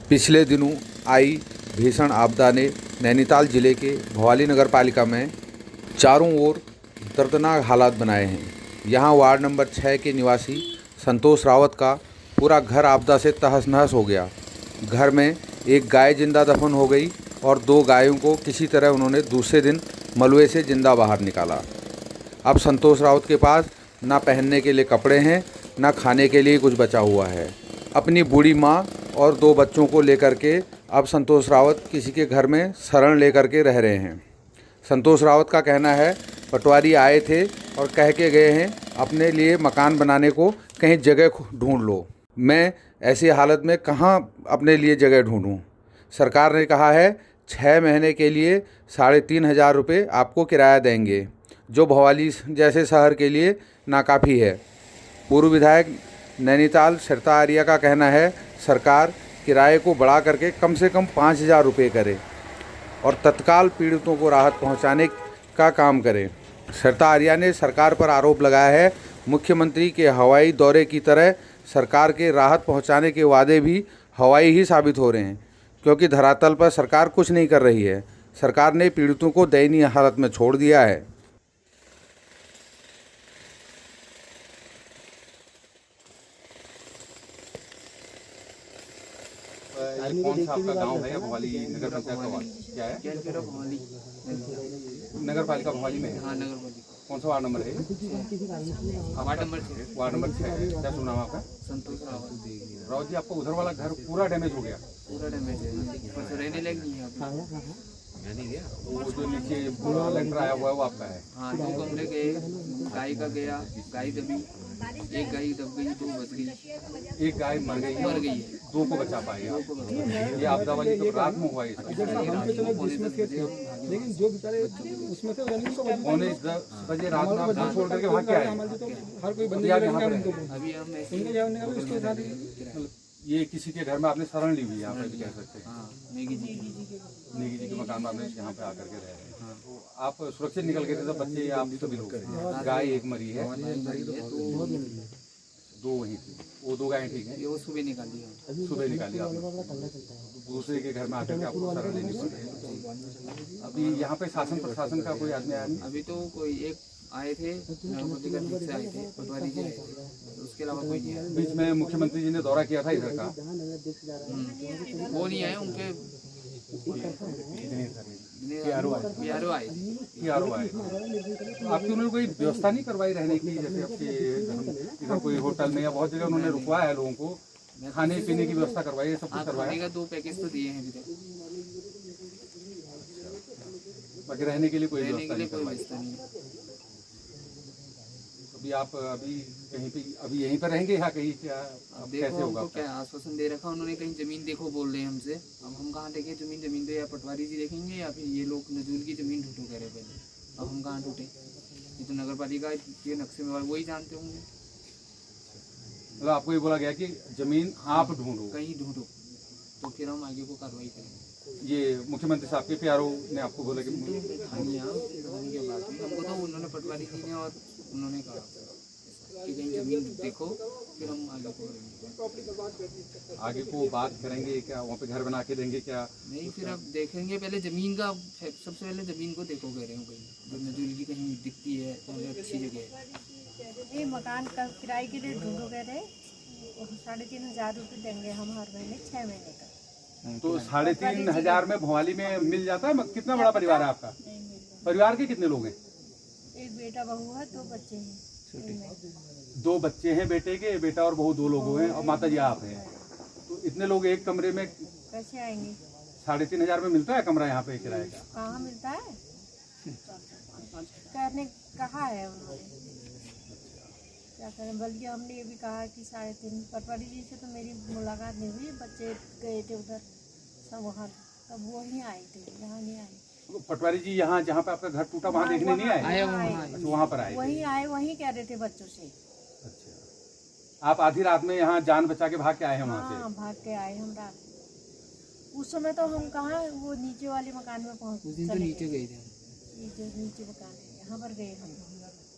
पिछले दिनों आई भीषण आपदा ने नैनीताल जिले के भवाली नगर पालिका में चारों ओर दर्दनाक हालात बनाए हैं। यहां वार्ड नंबर 6 के निवासी संतोष रावत का पूरा घर आपदा से तहस नहस हो गया। घर में एक गाय जिंदा दफन हो गई और 2 गायों को किसी तरह उन्होंने दूसरे दिन मलबे से जिंदा बाहर निकाला। अब संतोष रावत के पास ना पहनने के लिए कपड़े हैं, ना खाने के लिए कुछ बचा हुआ है। अपनी बूढ़ी माँ और 2 बच्चों को लेकर के अब संतोष रावत किसी के घर में शरण लेकर के रह रहे हैं। संतोष रावत का कहना है, पटवारी आए थे और कह के गए हैं अपने लिए मकान बनाने को कहीं जगह ढूंढ लो। मैं ऐसी हालत में कहाँ अपने लिए जगह ढूंढूं? सरकार ने कहा है 6 महीने के लिए 3,500 रुपये आपको किराया देंगे, जो भवाली जैसे शहर के लिए नाकाफ़ी है। पूर्व विधायक नैनीताल सरिता आर्या का कहना है सरकार किराए को बढ़ा करके कम से कम 5,000 रुपये करे और तत्काल पीड़ितों को राहत पहुंचाने का काम करे। सरिता आर्या ने सरकार पर आरोप लगाया है मुख्यमंत्री के हवाई दौरे की तरह सरकार के राहत पहुंचाने के वादे भी हवाई ही साबित हो रहे हैं, क्योंकि धरातल पर सरकार कुछ नहीं कर रही है। सरकार ने पीड़ितों को दयनीय हालत में छोड़ दिया है। कौन सा आपका गांव है या भवाली नगर पंचायत का वार्ड क्या है? भवाली नगर पालिका भवाली में है। हाँ, नगर पालिका। कौन सा वार्ड नंबर है? Ward number 6। वार्ड नंबर 6 है। क्या सुना आपका? संतोष रावत। रावत जी, आपका उधर वाला घर पूरा डैमेज हो गया? पूरा डैमेज है, बस रहने लायक नहीं है अभी। वो जो नीचे पूरा लेंटर आया हुआ है वो आपका है? हाँ, 2 कमरे गए, गाय का गया, गाय दबी, एक गाय दब गई, 2 बच गई। एक गाय मर गई है, 2 को बचा पाए आप। ये आपदा वाली तो रात में हुआ है। लेकिन जो बेचारे उसमें थे पौने 10 बजे रात में आप घर छोड़ करके भाग के आए? हर कोई बंदे अभी हम मतलब ये किसी के घर में आपने शरण ली हुई है, यहाँ पे भी कह सकते हैं। हाँ, नेगी जी के मकान में आपने यहाँ पे आकर के रह रहे हैं। तो आप सुरक्षित निकल गए थे सब बच्चे या आप भी सभी लोग? गाय एक मरी है, 2 वहीं थी। वो 2 गायें ठीक है? ये वो सुबह निकाली सुबह निकाली आपने, दूसरे के घर में आकर के आपको शरण लेनी पड़ रही है। अभी यहाँ पे शासन प्रशासन का कोई आदमी आया नहीं? अभी तो कोई एक आए थे, नगरपति का ठीक से आए थे, पटवारी जी आए थे, उसके अलावा कोई नहीं आया। बीच में मुख्यमंत्री जी ने दौरा किया था इधर का? वो नहीं आए, उनके PRO आए। आपकी उन्होंने कोई व्यवस्था नहीं करवाई रहने की? जैसे आपके इधर कोई होटल में या बहुत जगह उन्होंने रुकवाया है लोगों को, खाने पीने की व्यवस्था करवाई है, सब कुछ करवाया? खाने का 2 पैकेज तो दिए हैं अभी तक। बाकी रहने के लिए कोई रहने के लिए व्यवस्था कोई नहीं व्यवस्था नहीं है। अभी आप अभी कहीं पे अभी यहीं पर रहेंगे या कहीं क्या? अब कैसे देखो, होगा हमको आपका? क्या आश्वासन दे रखा उन्होंने, कहीं जमीन देखो बोल रहे हैं हमसे। अब हम कहाँ देखें जमीन? जमीन तो या पटवारी जी देखेंगे या फिर ये लोग नजूल की जमीन ढूंढो कह रहे पहले। अब हम कहाँ ढूंढे? ये तो नगर पालिका ये नक्शे में वही जानते होंगे। मतलब आपको ये बोला गया कि जमीन आप ढूंढो, कहीं ढूंढो, तो फिर हम आगे को कार्रवाई करेंगे। ये मुख्यमंत्री साहब के PRO ने आपको बोला कि हमको तो उन्होंने पटवारी जी ने और उन्होंने कहा कि कहीं जमीन देखो, फिर हम आगे को करेंगे। आगे को बात करेंगे क्या? वहाँ पे घर बना के देंगे क्या? नहीं, फिर अब देखेंगे। पहले जमीन का, सबसे पहले जमीन को देखो कह रहे हो, कहीं जो नजूल की कहीं दिखती है पहले अच्छी जगह है। ये मकान का किराए के लिए ढूंढो कह रहे, 3,500 रुपये देंगे हम हर महीने 6 महीने का। तो 3,500 में भवाली में मिल जाता है? कितना बड़ा परिवार है आपका? परिवार के कितने लोग हैं? एक बेटा बहू है, 2 बच्चे हैं। 2 बच्चे हैं बेटे के, बेटा और बहू 2 लोग हैं और माता जी आप हैं। तो इतने लोग एक कमरे में कैसे आएंगे? 3,500 में मिलता है कमरा यहाँ पे किराए का? कहाँ मिलता है? कहने कहा है उन्होंने, क्या करें? बल्कि हमने ये भी कहा कि 3.5 पटवारी जी से तो मेरी मुलाकात नहीं हुई, बच्चे गए थे उधर सब वहाँ, तब वो ही आए थे, यहाँ नहीं आए। तो पटवारी जी यहाँ जहाँ पे आपका घर टूटा वहाँ देखने नहीं आए? अच्छा, वहाँ पर आए? वहीं आए, वहीं कह रहे थे बच्चों से। अच्छा, आप आधी रात में यहाँ जान बचा के भाग के आए हैं वहाँ से? हाँ, भाग के आए हम रात। उस समय तो हम कहाँ, वो नीचे वाले मकान में पहुँच, उस दिन तो नीचे गए थे। ये जो नीचे मकान है यहाँ पर गए हम।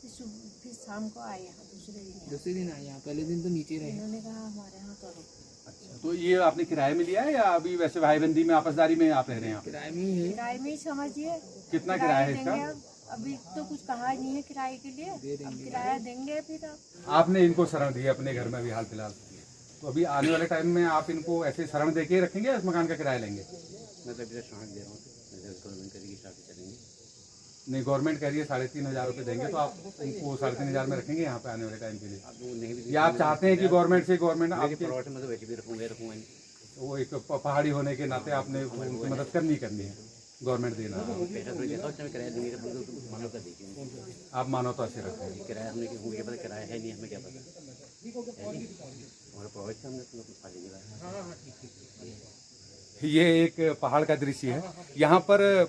फिर शाम को आए यहाँ दूसरे दिन। आए यहाँ, पहले दिन तो नीचे रहे। उन्होंने कहा हमारे यहाँ करो, अच्छा, तो ये आपने किराए में लिया है या अभी वैसे भाईबंदी में आपसदारी में आप रह रहे हैं यहाँ पे? किराए में ही है। किराए में ही समझिए। कितना किराया है देंगे इसका? अब। अभी तो कुछ कहा नहीं है किराए के लिए, अब किराया देंगे फिर अब। आपने इनको शरण दी है अपने घर में अभी हाल फिलहाल, तो अभी आने वाले टाइम में आप इनको ऐसे शरण दे के रखेंगे या इस मकान का किराया लेंगे? मैं तो अभी तक शरण दे रहा हूँ, गवर्नमेंट करेगी हिसाब से चलेंगे। नहीं, गवर्नमेंट कह रही है 3,500 रुपये देंगे, तो आप उनको 3,500 में रखेंगे यहाँ पे आने वाले टाइम के लिए? अब वो नहीं भी या आप चाहते हैं कि गवर्नमेंट आपके परिवार से मतलब वैसे भी रखूँगा नहीं। वो एक पहाड़ी होने के नाते आपने उनकी मदद करनी है, गवर्नमेंट देना है। पैसा तो देता हूँ, किराया देंगे तो मानवता देखिए। आप मानवता से रखते हैं। किराया हमने मुझे पता किराया है नहीं, हमें क्या पता है नहीं, हमारा प्रोवाइड से हमने खा लेंगे। ये एक पहाड़ का दृश्य है, यहाँ पर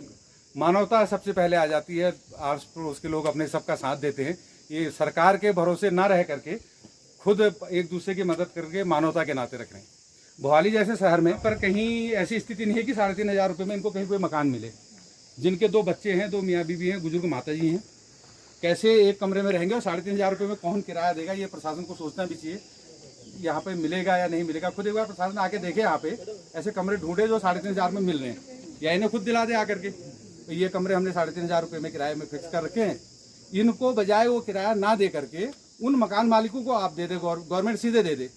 मानवता सबसे पहले आ जाती है, आस पड़ोस के लोग अपने सबका साथ देते हैं। ये सरकार के भरोसे ना रह करके खुद एक दूसरे की मदद करके मानवता के नाते रख रहे हैं। भोपाली जैसे शहर में पर कहीं ऐसी स्थिति नहीं है कि 3,500 रुपये में इनको कहीं कोई मकान मिले। जिनके 2 बच्चे हैं, 2 मियाँ बीवी हैं, बुजुर्ग माता जी हैं, कैसे एक कमरे में रहेंगे और 3,500 रुपये में कौन किराया देगा? ये प्रशासन को सोचना भी चाहिए, यहाँ पे मिलेगा या नहीं मिलेगा। खुद एक बार प्रशासन आके देखे यहाँ पे ऐसे कमरे ढूंढे जो 3,500 में मिल रहे हैं, या इन्हें खुद दिला दे आकर के तो ये कमरे हमने 3,500 रुपये में किराए में फिक्स कर रखे हैं। इनको बजाय वो किराया ना दे करके उन मकान मालिकों को आप दे दे, गवर्नमेंट सीधे दे दे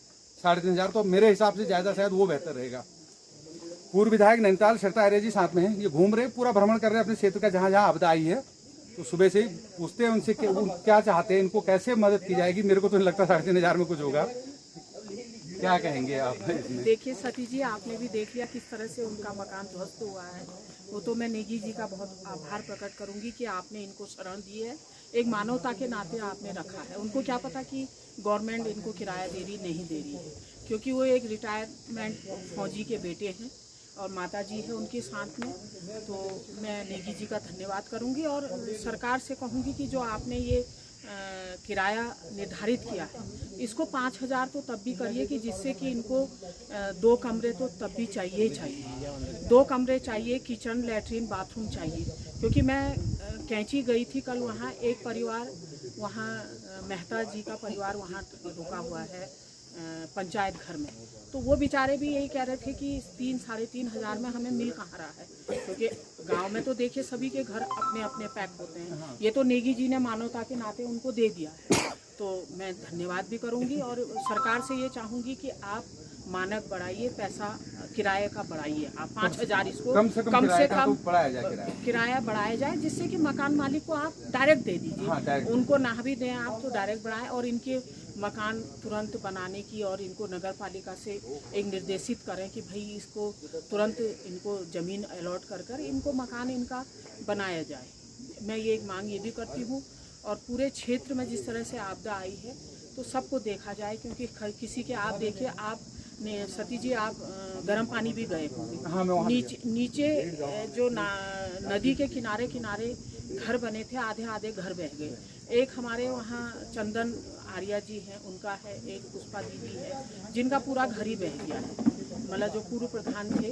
3,500, तो मेरे हिसाब से ज़्यादा शायद वो बेहतर रहेगा। पूर्व विधायक नैनीताल सरिता आर्य जी साथ में हैं, ये घूम रहे, पूरा भ्रमण कर रहे हैं अपने क्षेत्र का, जहाँ जहाँ आपदा आई है। तो सुबह से ही पूछते हैं उनसे कि वो क्या चाहते हैं, इनको कैसे मदद की जाएगी। मेरे को तो नहीं लगता 3,500 में कुछ होगा। क्या कहेंगे आप इसमें? देखिए सती जी, आपने भी देख लिया किस तरह से उनका मकान ध्वस्त हुआ है। वो तो मैं नेगी जी का बहुत आभार प्रकट करूंगी कि आपने इनको शरण दी है, एक मानवता के नाते आपने रखा है। उनको क्या पता कि गवर्नमेंट इनको किराया दे रही नहीं दे रही है, क्योंकि वो एक रिटायरमेंट फौजी के बेटे हैं और माता जी है उनके साथ में। तो मैं नेगी जी का धन्यवाद करूंगी और सरकार से कहूंगी कि जो आपने ये किराया निर्धारित किया है, इसको 5,000 तो तब भी करिए कि जिससे कि इनको 2 कमरे तो तब भी चाहिए ही चाहिए। 2 कमरे चाहिए, किचन, लैट्रिन, बाथरूम चाहिए। क्योंकि मैं कैंची गई थी कल, वहाँ एक परिवार, वहाँ मेहता जी का परिवार वहाँ रुका हुआ है पंचायत घर में। तो वो बेचारे भी यही कह रहे थे कि 3-3,500 में हमें मिल कहाँ रहा है, क्योंकि गांव में तो देखिए सभी के घर अपने अपने पैक होते हैं। ये तो नेगी जी ने मानवता के नाते उनको दे दिया है। तो मैं धन्यवाद भी करूंगी और सरकार से ये चाहूँगी कि आप मानक बढ़ाइए, पैसा किराए का बढ़ाइए। आप 5,000 इसको कम से कम बढ़ाया जाए, किराया बढ़ाया जाए, जिससे कि मकान मालिक को आप डायरेक्ट दे दीजिए। हाँ, डायरेक्ट। उनको ना भी दें आप, तो डायरेक्ट बढ़ाएं और इनके मकान तुरंत बनाने की और इनको नगर पालिका से एक निर्देशित करें कि भाई इसको तुरंत इनको ज़मीन अलॉट कर कर इनको मकान इनका बनाया जाए। मैं ये एक मांग ये भी करती हूँ। और पूरे क्षेत्र में जिस तरह से आपदा आई है तो सबको देखा जाए, क्योंकि किसी के आप देखिए, आप ने सती जी आप गर्म पानी भी गए हाँ, नीचे जो नदी के किनारे किनारे घर बने थे, आधे आधे घर बह गए। एक हमारे वहाँ चंदन आर्या जी हैं, उनका है, एक पुष्पा दीदी है, जिनका पूरा घर ही बह गया है। मतलब जो पूर्व प्रधान थे,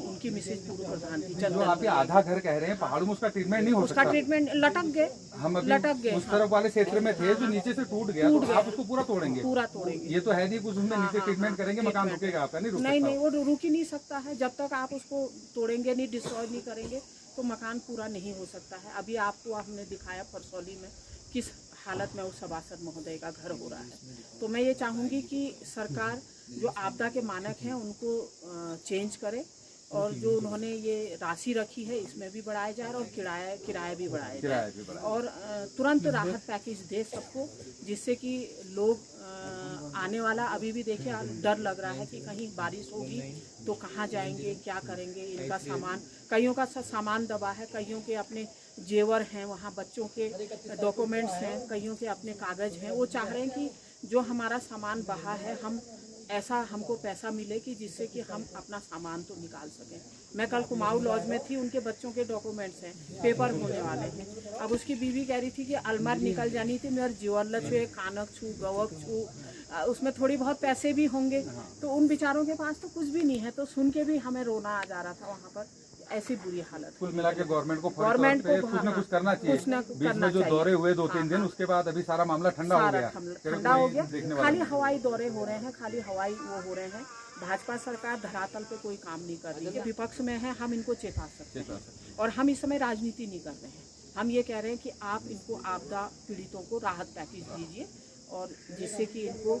उनकी मिसेज पूर्व प्रधान थी। जो आप ये आधा घर कह रहे हैं पहाड़ों में, उसका ट्रीटमेंट नहीं हो सकता? उसका ट्रीटमेंट लटक गए, हम अभी लटक गए। उस तरफ वाले क्षेत्र में थे जो नीचे से टूट गया, तो आप उसको पूरा तोड़ेंगे? पूरा तोड़ेंगे। ये तो है नहीं कुछ उसमें नीचे ट्रीटमेंट करेंगे, मकान रुकेगा आपका? नहीं रुक सकता? नहीं, वो रुक ही नहीं सकता है। जब तक आप उसको तोड़ेंगे नहीं, डिस्ट्रॉय नहीं करेंगे, तो मकान पूरा नहीं हो सकता है। अभी आपको हमने दिखाया परसौली में किस हालत में उस सभासद महोदय का घर हो रहा है। तो मैं ये चाहूँगी कि सरकार जो आपदा के मानक हैं उनको चेंज करे और जो उन्होंने ये राशि रखी है इसमें भी बढ़ाया जाए और किराया भी बढ़ाया जाए और तुरंत राहत पैकेज दे सबको, जिससे कि लोग आने वाला, अभी भी देखिए डर लग रहा है कि कहीं बारिश होगी तो कहाँ जाएंगे, क्या करेंगे। इनका सामान, कईयों का सामान दबा है, कईयों के अपने जेवर हैं, वहाँ बच्चों के डॉक्यूमेंट्स हैं, कईयों के अपने कागज़ हैं। वो चाह रहे हैं कि जो हमारा सामान बहा है, हम ऐसा हमको पैसा मिले कि जिससे कि हम अपना सामान तो निकाल सकें। मैं कल कुमाऊं लॉज में थी, उनके बच्चों के डॉक्यूमेंट्स हैं, पेपर होने वाले हैं। अब उसकी बीवी कह रही थी कि अलमार निकल जानी थी, मेरे ज्वेलर छू, कानक छू, गवक छू, उसमें थोड़ी बहुत पैसे भी होंगे। तो उन बेचारों के पास तो कुछ भी नहीं है। तो सुन के भी हमें रोना आ जा रहा था वहाँ पर। ऐसी बुरी हालत कुल मिला के गवर्नमेंट को गवर्नमेंट को कुछ न कुछ करना चाहिए। कुछ न बीच करना में जो चाहिए। दौरे हुए 2-3 दिन, उसके बाद अभी सारा मामला ठंडा हो गया। ठंडा हो गया, खाली हवाई दौरे हो रहे हैं, खाली हवाई वो हो रहे हैं। भाजपा सरकार धरातल पे कोई काम नहीं कर रही है, विपक्ष में है, हम इनको चेता सकते हैं। और हम इस समय राजनीति नहीं कर रहे हैं, हम ये कह रहे हैं कि आप इनको आपदा पीड़ितों को राहत पैकेज दीजिए और जिससे कि इनको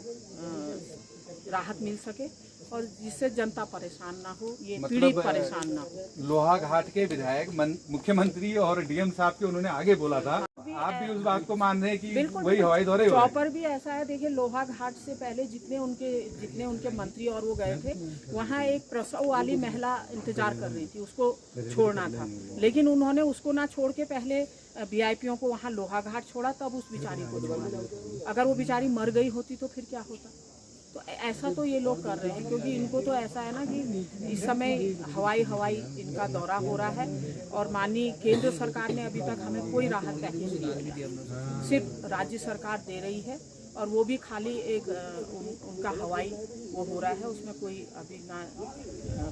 राहत मिल सके और जिससे जनता परेशान ना हो, ये पीड़ित परेशान ना हो। लोहा घाट के विधायक मुख्यमंत्री और डीएम साहब के उन्होंने आगे बोला था, आप भी उस बात को मान रहे हैं कि वही हवाई दौरे हुए? चौपर भी ऐसा है, देखिए लोहा घाट से पहले जितने उनके मंत्री और वो गए थे, वहाँ एक प्रसव वाली महिला इंतजार कर रही थी, उसको छोड़ना था, लेकिन उन्होंने उसको ना छोड़ के पहले वीआईपीओं को वहाँ लोहा घाट छोड़ा, तब उस बेचारी को छोड़ा। अगर वो बेचारी मर गई होती तो फिर क्या होता? तो ऐसा तो ये लोग कर रहे हैं, क्योंकि इनको तो ऐसा है ना कि इस समय हवाई इनका दौरा हो रहा है और माननीय केंद्र सरकार ने अभी तक हमें कोई राहत पैकेज नहीं दिया, सिर्फ राज्य सरकार दे रही है और वो भी खाली एक उनका हवाई वो हो रहा है, उसमें कोई अभी ना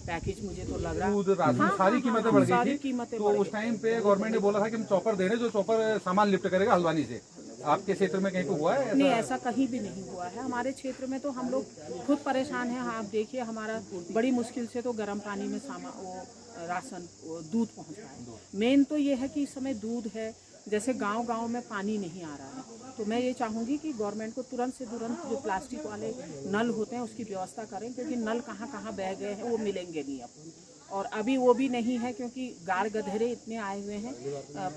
पैकेज मुझे तो लग रहा है। सारी कीमतें बढ़ गई थी, कीमतें तो उस टाइम पे गवर्नमेंट ने बोला था कि हम चॉपर दे रहे हैं, जो चॉपर सामान लिफ्ट करेगा हल्द्वानी से। आपके क्षेत्र में कहीं पे हुआ है? नहीं, ऐसा कहीं भी नहीं हुआ है। हमारे क्षेत्र में तो हम लोग खुद परेशान हैं। आप देखिए, हमारा बड़ी मुश्किल से तो गर्म पानी में राशन दूध पहुंच रहा है। मेन तो ये है कि इस समय दूध है, जैसे गांव-गांव में पानी नहीं आ रहा है, तो मैं ये चाहूँगी कि गवर्नमेंट को तुरंत से तुरंत जो प्लास्टिक वाले नल होते हैं उसकी व्यवस्था करें, क्योंकि नल कहाँ बह गए हैं वो मिलेंगे नहीं अब। और अभी वो भी नहीं है, क्योंकि गाड़ गधेरे इतने आए हुए हैं,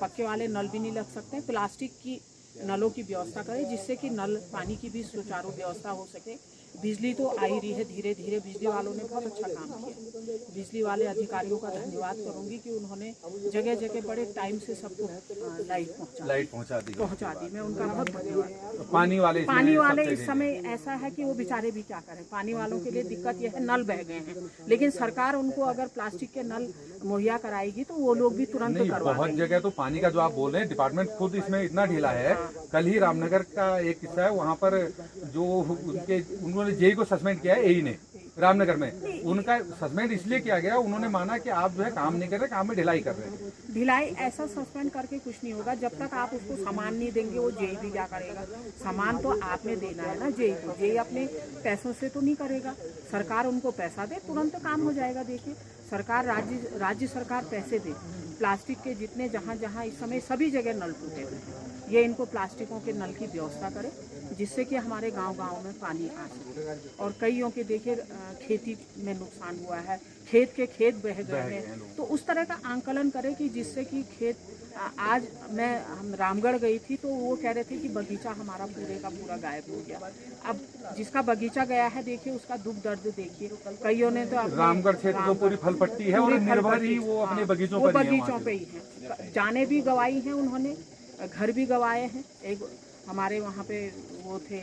पक्के वाले नल भी नहीं लग सकते। प्लास्टिक की नलों की व्यवस्था करें, जिससे कि नल पानी की भी सुचारू व्यवस्था हो सके। बिजली तो आ ही रही है धीरे धीरे, बिजली वालों ने बहुत अच्छा काम किया। बिजली वाले अधिकारियों का धन्यवाद करूंगी कि उन्होंने जगह जगह बड़े टाइम से सबको लाइट पहुंचा दी। मैं उनका बहुत धन्यवाद। पानी वाले इस समय ऐसा है कि वो बेचारे भी क्या करें, पानी वालों के लिए दिक्कत यह है, नल बह गए हैं, लेकिन सरकार उनको अगर प्लास्टिक के नल मुहैया कराएगी तो वो लोग भी तुरंत करवा बहुत जगह तो पानी का जो आप बोल रहे हैं, डिपार्टमेंट खुद इसमें इतना ढीला है। कल ही रामनगर का एक किस्सा है, वहाँ पर जो उन्होंने जेई को सस्पेंड किया है, एई ने रामनगर में। उनका सस्पेंड इसलिए किया गया, उन्होंने माना कि आप जो है काम नहीं कर रहे, काम में ढिलाई कर रहे हैं। ढिलाई ऐसा सस्पेंड करके कुछ नहीं होगा, जब तक आप उसको सामान नहीं देंगे वो जेई भी क्या करेगा? सामान तो आपने देना है ना जेई को, जेई अपने पैसों से तो नहीं करेगा। सरकार उनको पैसा दे, तुरंत काम हो जाएगा। देखिए, सरकार राज्य सरकार पैसे दे, प्लास्टिक के जितने जहाँ इस समय सभी जगह नल टूटे हुए हैं, ये इनको प्लास्टिकों के नल की व्यवस्था करे, जिससे कि हमारे गांव-गांव में पानी आ सके। और कईयों के देखिए खेती में नुकसान हुआ है, खेत बह गए हैं, तो उस तरह का आंकलन करें कि जिससे कि खेत। आज हम रामगढ़ गई थी तो वो कह रहे थे कि बगीचा हमारा पूरे का पूरा गायब हो गया। अब जिसका बगीचा गया है, देखिए उसका दुख दर्द देखिए। कईयों ने तो रामगढ़ क्षेत्र तो पूरी फल पट्टी है और निर्भर ही वो अपने बगीचों पे ही है। जाने भी गवाई हैं उन्होंने, घर भी गवाए हैं। एक हमारे वहाँ पे वो थे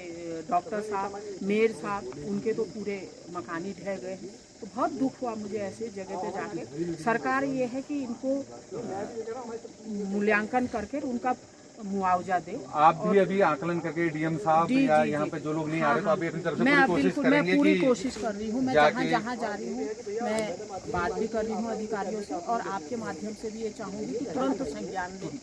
डॉक्टर साहब, मेयर साहब, उनके तो पूरे मकान ही ढह गए हैं। तो बहुत दुख हुआ मुझे ऐसे जगह पे जाके। सरकार ये है कि इनको मूल्यांकन करके उनका मुआवजा दे। आप भी अभी आकलन करके डीएम साहब या यहाँ पे जो लोग नहीं आ रहे, तो अभी अपनी तरफ से मैं पूरी कोशिश कर रही हूँ। मैं जहाँ जा रही हूँ मैं बात भी कर रही हूँ अधिकारियों से, और आपके माध्यम से भी ये चाहूँगी कि तुरंत संज्ञान दे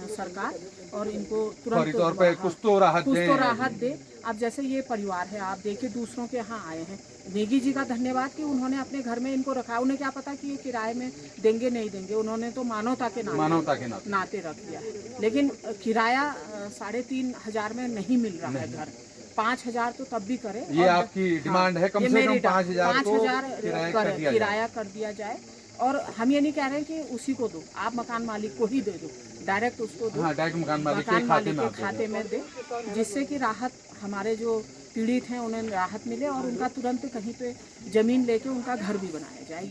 सरकार और इनको तुरंत तौर पर कुछ तो राहत दे। अब जैसे ये परिवार है, आप देखिए दूसरों के यहाँ आए हैं, नेगी जी का धन्यवाद कि उन्होंने अपने घर में इनको रखा। उन्हें क्या पता कि ये किराए में देंगे नहीं देंगे, उन्होंने तो मानवता के नाते रख दिया। लेकिन किराया 3,500 में नहीं मिल रहा है घर, 5,000 तो तब भी करें। ये आपकी डिमांड है, कम से कम 5,000 किराया कर दिया जाए। और हम ये नहीं कह रहे हैं कि उसी को दो, आप मकान मालिक को ही दे दो, डायरेक्ट उसको दो, डायरेक्ट मकान मालिक के खाते में दे, जिससे कि राहत हमारे जो पीड़ित हैं उन्हें राहत मिले और उनका तुरंत कहीं पे जमीन लेके उनका घर भी बनाया जाए।